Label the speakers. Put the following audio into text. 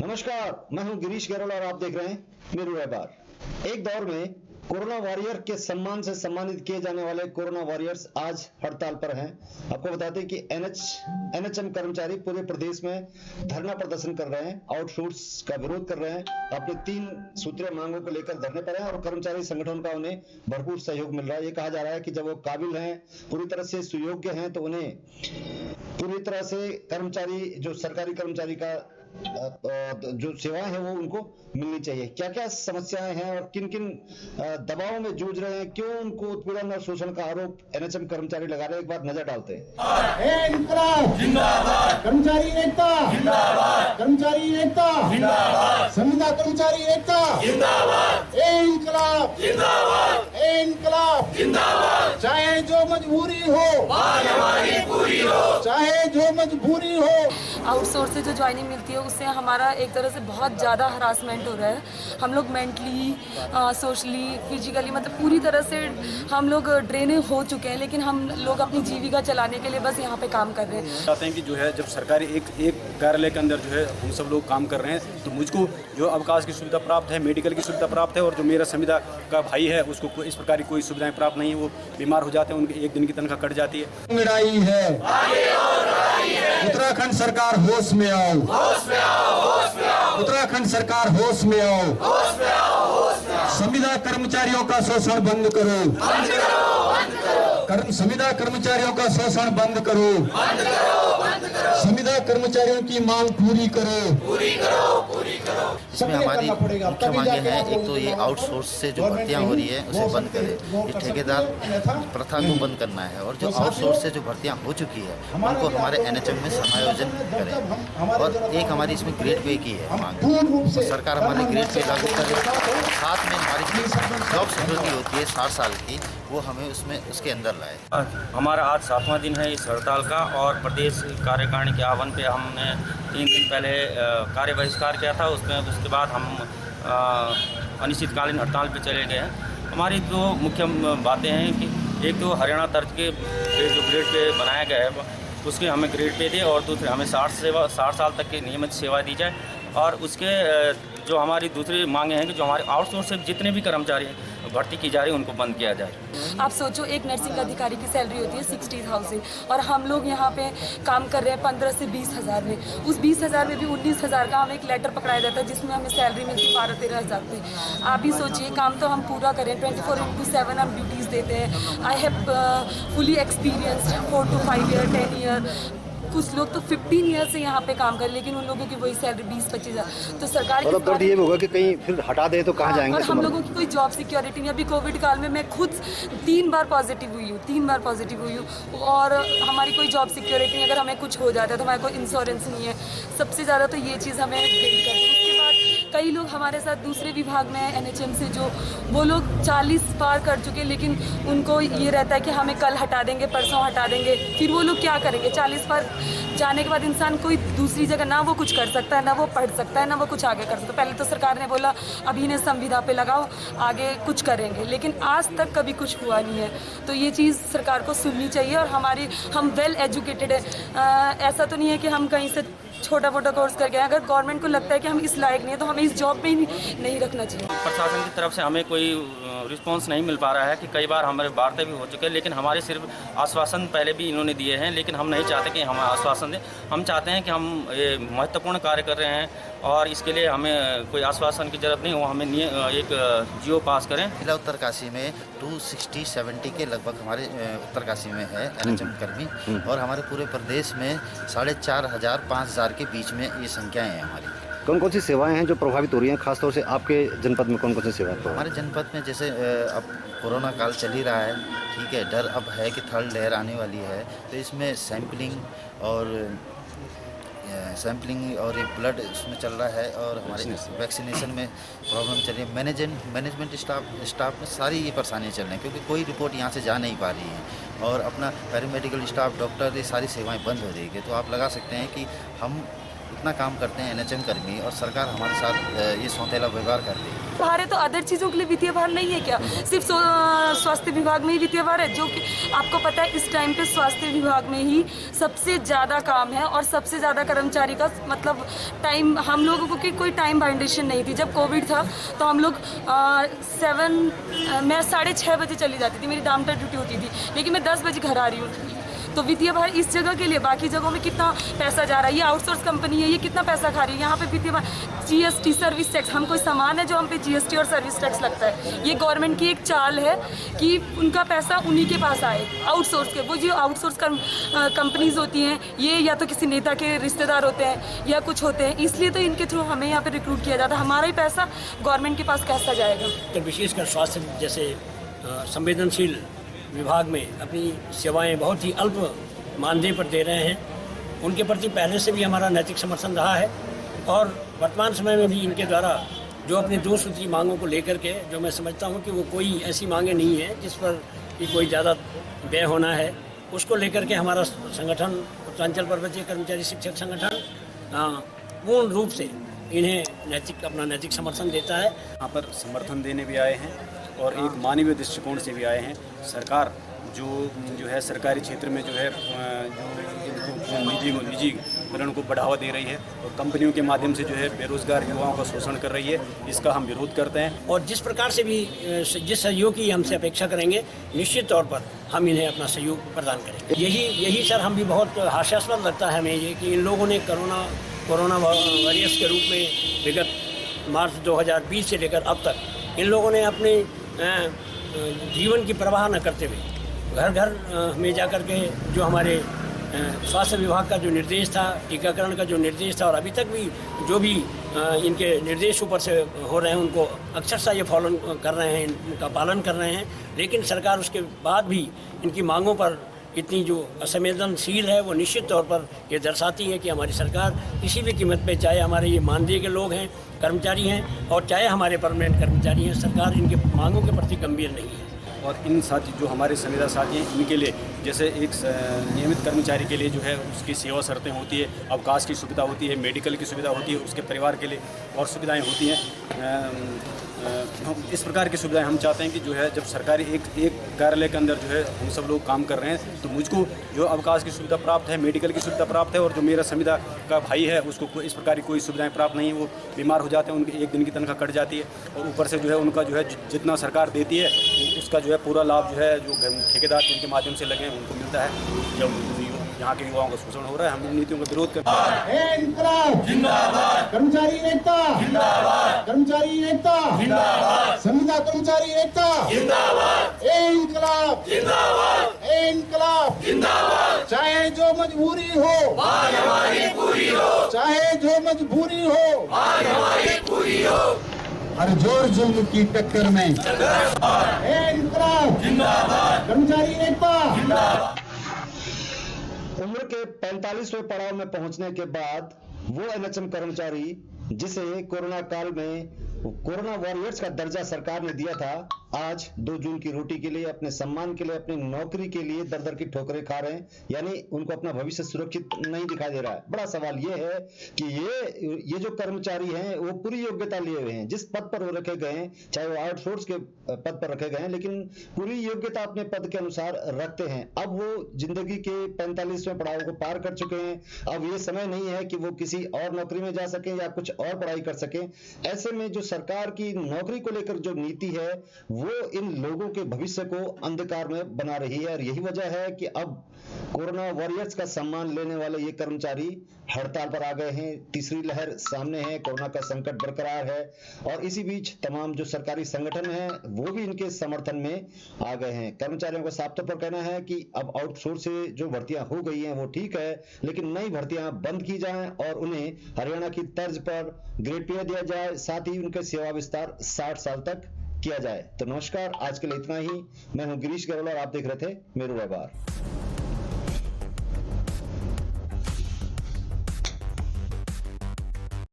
Speaker 1: नमस्कार, मैं हूं गिरीश गैरोला और आप देख रहे हैं मेरू व्यापार। एक दौर में कोरोना वॉरियर के सम्मान से सम्मानित किए जाने वाले कोरोना वॉरियर्स आज हड़ताल पर हैं। आपको बताते हैं कि एनएचएम कर्मचारी पूरे प्रदेश में धरना प्रदर्शन कर रहे हैं, आउटसोर्स का विरोध कर रहे हैं, अपने 3 सूत्रीय मांगों को लेकर धरने पर हैं और कर्मचारी संगठन का उन्हें भरपूर सहयोग मिल रहा है। ये कहा जा रहा है कि जब वो काबिल हैं, पूरी तरह से सुयोग्य हैं, तो उन्हें पूरी तरह से कर्मचारी जो सरकारी कर्मचारी का जो सेवाएं हैं वो उनको मिलनी चाहिए। क्या क्या समस्याएं हैं और किन किन दबावों में जूझ रहे हैं, क्यों उनको उत्पीड़न और शोषण का आरोप एनएचएम कर्मचारी लगा रहे हैं, एक बार नजर डालते हैं।
Speaker 2: इंकलाब जिंदाबाद, कर्मचारी एकता जिंदाबाद, कर्मचारी एकता जिंदाबाद, संविदा कर्मचारी एकता जिंदाबाद, इंकलाब जिंदाबाद, इंकलाब जिंदाबाद। चाहे जो मजबूरी हो हमारी पूरी हो, चाहे जो मजबूरी हो।
Speaker 3: आउटसोर्स से जो ज्वाइनिंग मिलती है उससे हमारा एक तरह से बहुत ज़्यादा हरासमेंट हो रहा है। हम लोग मेंटली, सोशली, फिजिकली, मतलब पूरी तरह से हम लोग ड्रेन हो चुके हैं, लेकिन हम लोग अपनी जीविका चलाने के लिए बस यहाँ पे काम कर रहे हैं।
Speaker 4: चाहते हैं कि जो है जब सरकारी एक कार्यालय के अंदर जो है हम सब लोग काम कर रहे हैं, तो मुझको जो अवकाश की सुविधा प्राप्त है, मेडिकल की सुविधा प्राप्त है, और जो मेरा संविदा का भाई है उसको इस प्रकार की कोई सुविधाएं प्राप्त नहीं है। वो बीमार हो जाते हैं, उनकी 1 दिन की तनख्वाह कट जाती है।
Speaker 2: लड़ाई है उत्तराखंड सरकार, होश में आओ, होश में आओ, होश में आओ। उत्तराखंड सरकार होश में आओ, होश में आओ, होश में आओ। संविदा कर्मचारियों का शोषण बंद करो, बंद करो, बंद करो। संविदा कर्मचारियों का शोषण बंद करो, बंद करो, बंद करो। संविदा कर्मचारियों की मांग पूरी करो, पूरी करो, पूरी करो।
Speaker 5: इसमें हमारी मुख्य मांगे हैं, एक तो ये आउटसोर्स से जो भर्तियां हो रही है उसे बंद करें, ये ठेकेदार प्रथा को बंद करना है, और जो आउटसोर्स से जो भर्तियां हो चुकी है उनको हमारे एनएचएम में समायोजन करें। और एक हमारी इसमें ग्रेड पे की है मांग, तो सरकार हमारे ग्रेड पे लागू करे। साथ में हमारी जॉब सिक्योरिटी होती है 60 साल की, वो हमें उसमें उसके अंदर लाए।
Speaker 6: हमारा आज 7वां दिन है इस हड़ताल का, और प्रदेश कार्यकारिणी के आह्वान पे हमने 3 दिन पहले कार्य बहिष्कार किया था। उसके बाद हम अनिश्चितकालीन हड़ताल पे चले गए हैं। हमारी जो मुख्य बातें हैं कि एक तो हरियाणा तर्ज के जो ग्रेड पे बनाया गया है उसके हमें ग्रेड पे दे, और दूसरे हमें 60 साल तक की नियमित सेवा दी जाए। और उसके जो हमारी दूसरी मांगे हैं कि जो हमारे आउटसोर्स से जितने भी कर्मचारी हैं भर्ती की जा रही है उनको बंद किया जाए।
Speaker 3: आप सोचो, एक नर्सिंग अधिकारी की सैलरी होती है 60,000 और हम लोग यहाँ पे काम कर रहे हैं 15 से 20 हज़ार में। उस 20 हज़ार में भी 19 हज़ार का हमें एक लेटर पकड़ाया जाता है जिसमें हमें सैलरी मिलती 12-13 हज़ार पे। आप ही सोचिए, काम तो हम पूरा करें, 24/7 हम ड्यूटीज़ देते हैं। I have fully experienced 4 to 5 year, 10 year. कुछ लोग तो 15 ईयर से यहाँ पे काम कर, लेकिन उन लोगों की वही सैलरी 20-25 हज़ार। तो सरकार
Speaker 1: मतलब दर्द ये होगा कि कहीं फिर हटा दे तो कहाँ जाएंगे।
Speaker 3: और हम लोगों की कोई जॉब सिक्योरिटी नहीं। अभी कोविड काल में मैं खुद 3 बार पॉजिटिव हुई हूँ, और हमारी कोई जॉब सिक्योरिटी नहीं। अगर हमें कुछ हो जाता है तो हमारे कोई इंश्योरेंस नहीं है। सबसे ज़्यादा तो ये चीज़ हमें गिल्ट करती है। उसके बाद कई लोग हमारे साथ दूसरे विभाग में एनएचएम से, जो वो लोग 40 पार कर चुके, लेकिन उनको ये रहता है कि हमें कल हटा देंगे, परसों हटा देंगे। फिर वो लोग क्या करेंगे? 40 पार जाने के बाद इंसान कोई दूसरी जगह ना वो कुछ कर सकता है, ना वो पढ़ सकता है, ना वो कुछ आगे कर सकता है। पहले तो सरकार ने बोला अभी इन्हें संविदा पे लगाओ, आगे कुछ करेंगे, लेकिन आज तक कभी कुछ हुआ नहीं है। तो ये चीज़ सरकार को सुननी चाहिए। और हम वेल एजुकेटेड है, ऐसा तो नहीं है कि हम कहीं से छोटा मोटा कोर्स करके आए। अगर गवर्नमेंट को लगता है कि हम इस लायक नहीं है तो हमें इस जॉब में ही नहीं रखना चाहिए।
Speaker 6: प्रशासन की तरफ से हमें कोई रिस्पांस नहीं मिल पा रहा है कि कई बार हमारे वार्ता भी हो चुके हैं, लेकिन हमारे सिर्फ आश्वासन पहले भी इन्होंने दिए हैं, लेकिन हम नहीं चाहते कि हम आश्वासन दें। हम चाहते हैं कि हम ये महत्वपूर्ण कार्य कर रहे हैं और इसके लिए हमें कोई आश्वासन की जरूरत नहीं हो। हमें एक जियो पास करें।
Speaker 5: जिला उत्तरकाशी में 260-70 के लगभग हमारे उत्तरकाशी में है एनएचएम कर्मी, और हमारे पूरे प्रदेश में 4,500-5,000 के बीच में ये संख्याएं हैं हमारी।
Speaker 1: कौन कौन सी सेवाएं हैं जो प्रभावित हो रही हैं, खासतौर से आपके जनपद में कौन कौन सी सेवाएं?
Speaker 5: हमारे जनपद में जैसे अब कोरोना काल चल ही रहा है, ठीक है, डर अब है कि थर्ड लहर आने वाली है, तो इसमें सैम्पलिंग और ये ब्लड इसमें चल रहा है, और हमारे वैक्सीनेशन में प्रॉब्लम चल रही है। मैनेजमेंट स्टाफ में सारी ये परेशानियाँ चल रही हैं, क्योंकि कोई रिपोर्ट यहाँ से जा नहीं पा रही है, और अपना पैरामेडिकल स्टाफ, डॉक्टर, ये सारी सेवाएं बंद हो जाएगी। तो आप लगा सकते हैं कि हम इतना काम करते हैं एनएचएम कर्मी, और सरकार हमारे साथ ये सौतेला व्यवहार कर रही है।
Speaker 3: भार है तो अदर चीज़ों के लिए वित्तीय भार नहीं है क्या? सिर्फ स्वास्थ्य विभाग में ही वित्तीय भार है, जो कि आपको पता है इस टाइम पे स्वास्थ्य विभाग में ही सबसे ज़्यादा काम है और सबसे ज़्यादा कर्मचारी का मतलब टाइम, हम लोगों को की कोई टाइम बाउंडेशन नहीं थी। जब कोविड था तो हम लोग मैं 6:30 बजे चली जाती थी, मेरी डामटर ड्यूटी होती थी, लेकिन मैं 10 बजे घर आ रही हूँ। तो वित्तीय भार इस जगह के लिए, बाकी जगहों में कितना पैसा जा रहा है, ये आउटसोर्स कंपनी है, ये कितना पैसा खा रही है, यहाँ पे वित्तीय भार GST सर्विस टैक्स, हम कोई सामान है जो हम पे GST और सर्विस टैक्स लगता है, ये गवर्नमेंट की एक चाल है कि उनका पैसा उन्हीं के पास आए, आउटसोर्स के। वो जो आउटसोर्स कंपनीज होती हैं ये या तो किसी नेता के रिश्तेदार होते हैं या कुछ होते हैं, इसलिए तो इनके थ्रू हमें यहाँ पे रिक्रूट किया जाता है। हमारा ही पैसा गवर्नमेंट के पास कैसा जाएगा?
Speaker 7: तो विशेषकर स्वास्थ्य जैसे संवेदनशील विभाग में अपनी सेवाएं बहुत ही अल्प मानदेय पर दे रहे हैं, उनके प्रति पहले से भी हमारा नैतिक समर्थन रहा है और वर्तमान समय में भी इनके द्वारा जो अपनी 2 सूत्री मांगों को लेकर के, जो मैं समझता हूं कि वो कोई ऐसी मांगें नहीं है जिस पर कि कोई ज़्यादा व्यय होना है, उसको लेकर के हमारा संगठन उत्तरांचल पर्वतीय कर्मचारी शिक्षक संगठन पूर्ण रूप से इन्हें अपना नैतिक समर्थन देता है।
Speaker 4: यहाँ पर समर्थन देने भी आए हैं और एक मानवीय दृष्टिकोण से भी आए हैं। सरकार जो है सरकारी क्षेत्र में जो है जो निजीकरण को बढ़ावा दे रही है और कंपनियों के माध्यम से जो है बेरोजगार युवाओं का शोषण कर रही है, इसका हम विरोध करते हैं।
Speaker 7: और जिस प्रकार से भी जिस सहयोग की हमसे अपेक्षा करेंगे, निश्चित तौर पर हम इन्हें अपना सहयोग प्रदान करेंगे। यही सर हम भी बहुत हास्यास्पद लगता है हमें ये कि इन लोगों ने कोरोना वॉरियर्स के रूप में विगत मार्च 2020 से लेकर अब तक इन लोगों ने अपने जीवन की परवाह न करते हुए घर घर में जाकर के जो हमारे स्वास्थ्य विभाग का जो निर्देश था, टीकाकरण का जो निर्देश था और अभी तक भी जो भी इनके निर्देश ऊपर से हो रहे हैं उनको अक्षरशः ये फॉलो कर रहे हैं, इनका पालन कर रहे हैं। लेकिन सरकार उसके बाद भी इनकी मांगों पर इतनी जो असंवेदनशील है, वो निश्चित तौर पर ये दर्शाती है कि हमारी सरकार किसी भी कीमत पे, चाहे हमारे ये मानदेय के लोग हैं, कर्मचारी हैं और चाहे हमारे परमानेंट कर्मचारी हैं, सरकार इनके मांगों के प्रति गंभीर नहीं है।
Speaker 4: और इन साथी जो हमारे संविदा साथी हैं, इनके लिए जैसे एक नियमित कर्मचारी के लिए जो है उसकी सेवा शर्तें होती है, अवकाश की सुविधा होती है, मेडिकल की सुविधा होती है, उसके परिवार के लिए और सुविधाएं होती हैं। इस प्रकार की सुविधाएं हम चाहते हैं कि जो है जब सरकारी एक कार्यालय के अंदर जो है हम सब लोग काम कर रहे हैं, तो मुझको जो अवकाश की सुविधा प्राप्त है, मेडिकल की सुविधा प्राप्त है और जो मेरा संविदा का भाई है उसको इस प्रकार की कोई सुविधाएं प्राप्त नहीं है। वो बीमार हो जाते हैं, उनकी 1 दिन की तनख्वाह कट जाती है और ऊपर से जो है उनका जो है जितना सरकार देती है उसका जो है पूरा लाभ जो है जो ठेकेदार जिनके माध्यम से लगे हैं उनको मिलता है। जब यहाँ के युवाओं का शोषण हो रहा है, हम इन नीतियों का विरोध करते हैं।
Speaker 8: इंकलाब जिंदाबाद, कर्मचारी एकता जिंदाबाद, कर्मचारी एकता जिंदाबाद, संविदा कर्मचारी एकता जिंदाबाद, इंकलाब जिंदाबाद, इंकलाब जिंदाबाद। चाहे जो मजबूरी हो मांग हमारी पूरी हो, चाहे जो मजबूरी हो मांग हमारी पूरी हो,
Speaker 2: हर जोर जुल्म की टक्कर में
Speaker 8: इंकलाब जिंदाबाद, कर्मचारी एकता जिंदाबाद।
Speaker 1: उम्र के 45वें पड़ाव में पहुंचने के बाद वो NHM कर्मचारी जिसे कोरोना काल में कोरोना वॉरियर्स का दर्जा सरकार ने दिया था, आज 2 जून की रोटी के लिए, अपने सम्मान के लिए, अपनी नौकरी के लिए दर दर की ठोकरें खा रहे हैं, यानी उनको अपना भविष्य सुरक्षित नहीं दिखाई दे रहा है। बड़ा सवाल ये है कि ये जो कर्मचारी हैं वो पूरी योग्यता लिए हुए हैं, जिस पद पर वो रखे गए हैं, चाहे वो आउटसोर्स के पद पर रखे गए हैं, लेकिन पूरी योग्यता अपने पद के अनुसार रखते हैं। अब वो जिंदगी के 45वें पड़ाव को पार कर चुके हैं। अब ये समय नहीं है कि वो किसी और नौकरी में जा सके या कुछ और पढ़ाई कर सके। ऐसे में जो सरकार की नौकरी को लेकर जो नीति है वो इन लोगों के भविष्य को अंधकार में बना रही है और यही वजह है कि अब कोरोना वॉरियर्स का सम्मान लेने वाले ये कर्मचारी हड़ताल पर आ गए हैं। तीसरी लहर सामने है, कोरोना का संकट बरकरार है और इसी बीच तमाम जो सरकारी संगठन हैं वो भी इनके समर्थन में आ गए हैं। कर्मचारियों का साफ तौर पर कहना है कि अब आउटसोर्स से जो भर्तियां हो गई हैं वो ठीक है, लेकिन नई भर्तियां बंद की जाएं और उन्हें हरियाणा की तर्ज पर ग्रेड पे दिया जाए, साथ ही उनके सेवा विस्तार 60 साल तक किया जाए। तो नमस्कार, आज के लिए इतना ही। मैं हूं गिरीश गरोला और आप देख रहे थे मेरू व्यापार।